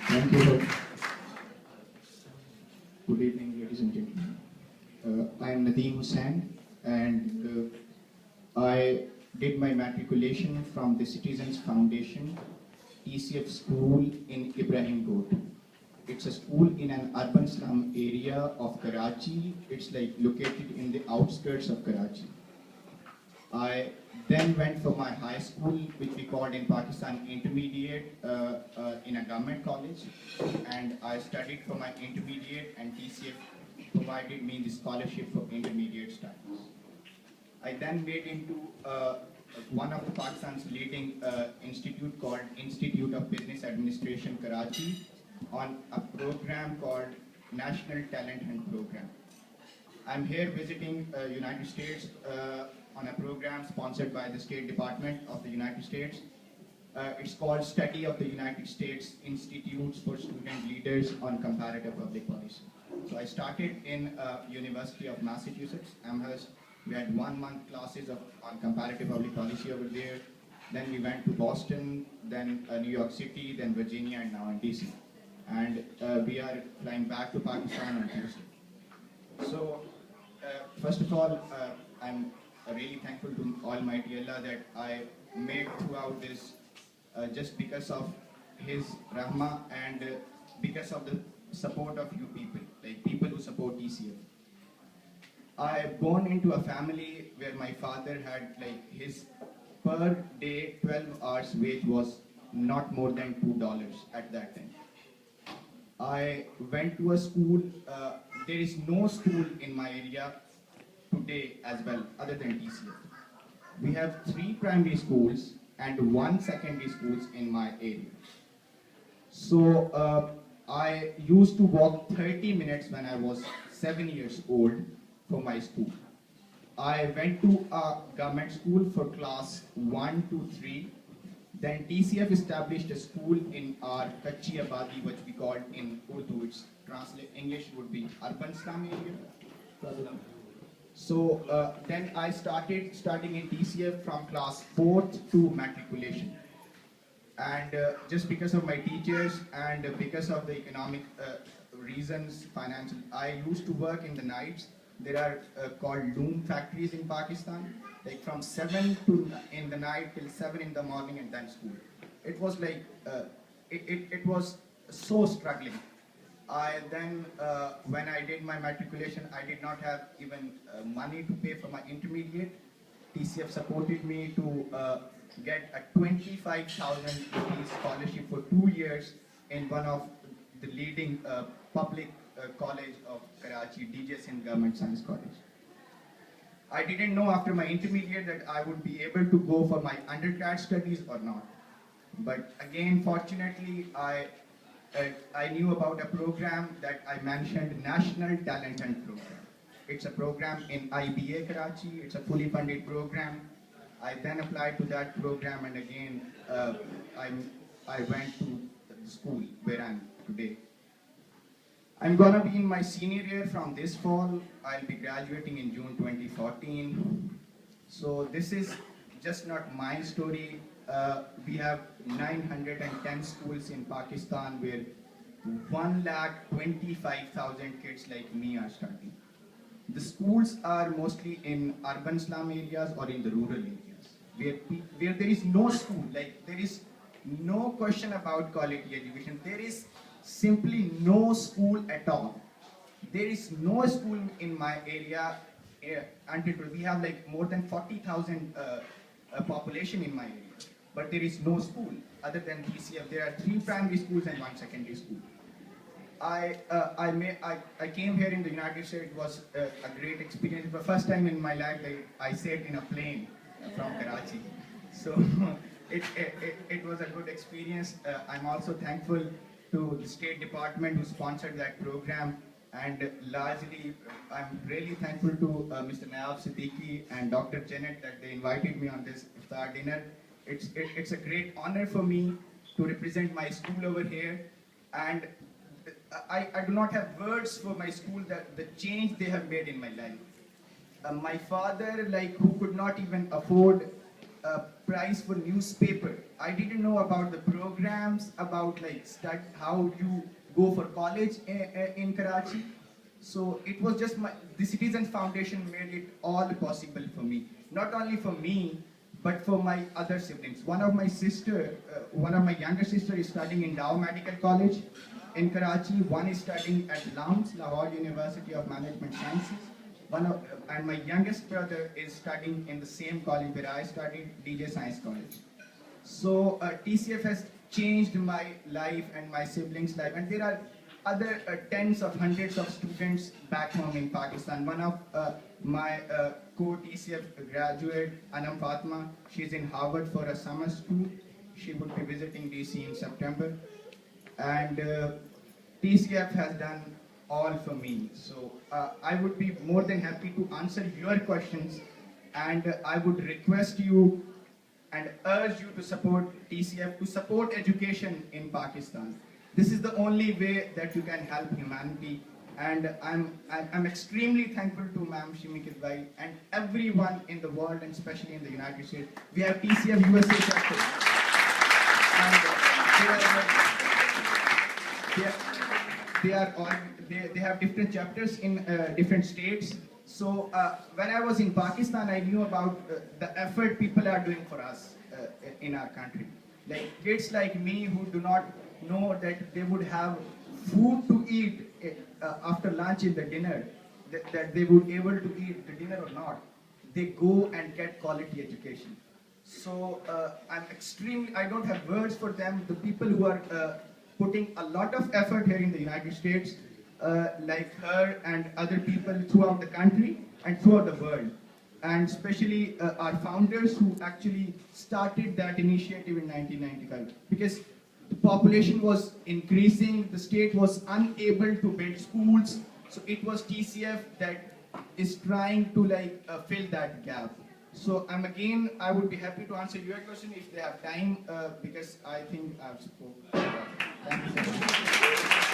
Thank you. Good evening, ladies and gentlemen. I am Nadeem Hussain, and I did my matriculation from the Citizens Foundation TCF school in Ibrahim Road. It's a school in an urban slum area of Karachi. It's like located in the outskirts of Karachi. I then went for my high school, which we called in Pakistan intermediate, in a government college, and I studied for my intermediate, and TCF provided me the scholarship for intermediate studies. I then made into one of the Pakistan's leading institute called Institute of Business Administration, Karachi, on a program called National Talent Hunt Program. I'm here visiting United States on a program sponsored by the State Department of the United States. It's called Study of the United States Institutes for Student Leaders on Comparative Public Policy. So I started in University of Massachusetts, Amherst. We had 1 month classes on comparative public policy over there. Then we went to Boston, then New York City, then Virginia, and now in DC. And we are flying back to Pakistan on Tuesday. So first of all, I'm really thankful to Almighty Allah that I made throughout this just because of His rahmah and because of the support of you people, like people who support TCF. I born into a family where my father had like his per day 12 hours wage was not more than $2 at that time. I went to a school, there is no school in my area today as well other than TCF. We have 3 primary schools and 1 secondary schools in my area. So I used to walk 30 minutes when I was 7 years old for my school. I went to a government school for class 1 to 3. Then TCF established a school in our Kachi Abadi, which we called in Urdu, its English would be urban slum area. So then I starting in TCF from class 4th to matriculation. And just because of my teachers and because of the economic reasons, financial, I used to work in the nights. There are called loom factories in Pakistan, like from 7 in the night till 7 in the morning and then school. It was like, it was so struggling. I then, when I did my matriculation, I did not have even money to pay for my intermediate. TCF supported me to get a 25,000 rupees scholarship for 2 years in one of the leading public college of Karachi, DJ Singh Government Science College. I didn't know after my intermediate that I would be able to go for my undergrad studies or not. But again, fortunately, I knew about a program that I mentioned, National Talent Hunt Program. It's a program in IBA Karachi. It's a fully funded program. I then applied to that program, and again, I went to the school where I'm today. I'm gonna be in my senior year from this fall. I'll be graduating in June 2014. So this is just not my story. We have 910 schools in Pakistan where 1,25,000 kids like me are studying. The schools are mostly in urban slum areas or in the rural areas, where there is no school, like there is no question about quality education. There is simply no school at all. There is no school in my area until we have like more than 40,000 population in my area, but there is no school other than TCF. There are 3 primary schools and 1 secondary school. I came here in the United States. It was a great experience. It was the first time in my life that I sat in a plane from Karachi. So it was a good experience. I'm also thankful to the State Department who sponsored that program, and largely I'm really thankful to Mr. Nawab Siddiqui and Dr. Janet that they invited me on this iftar dinner. It's a great honor for me to represent my school over here, and I do not have words for my school, that the change they have made in my life. My father, like, who could not even afford prize for newspaper. I didn't know about the programs, about like how you go for college in Karachi. So it was just the Citizens Foundation made it all possible for me. Not only for me, but for my other siblings. One of my younger sister is studying in Dow Medical College in Karachi. One is studying at LUMS, Lahore University of Management Sciences. And my youngest brother is studying in the same college where I studied, DJ Science College. So TCF has changed my life and my siblings' life, and there are other tens of hundreds of students back home in Pakistan. One of my co-TCF graduate, Anam Fatma, she's in Harvard for a summer school. She would be visiting DC in September. And TCF has done all for me. So I would be more than happy to answer your questions, and I would request you and urge you to support TCF, to support education in Pakistan. This is the only way that you can help humanity. And I'm extremely thankful to Ma'am Shimi Kidwai and everyone in the world, and especially in the United States. We have TCF USA chapter. And they have different chapters in different states. So when I was in Pakistan, I knew about the effort people are doing for us in our country. Like kids like me who do not know that they would have food to eat after lunch in the dinner, that they would able to eat the dinner or not. They go and get quality education. So I don't have words for them. The people who are putting a lot of effort here in the United States, like her and other people throughout the country and throughout the world. And especially our founders who actually started that initiative in 1995. Because the population was increasing, the state was unable to build schools, so it was TCF that is trying to fill that gap. So I would be happy to answer your question if they have time, because I think I've spoken. Thank you so much.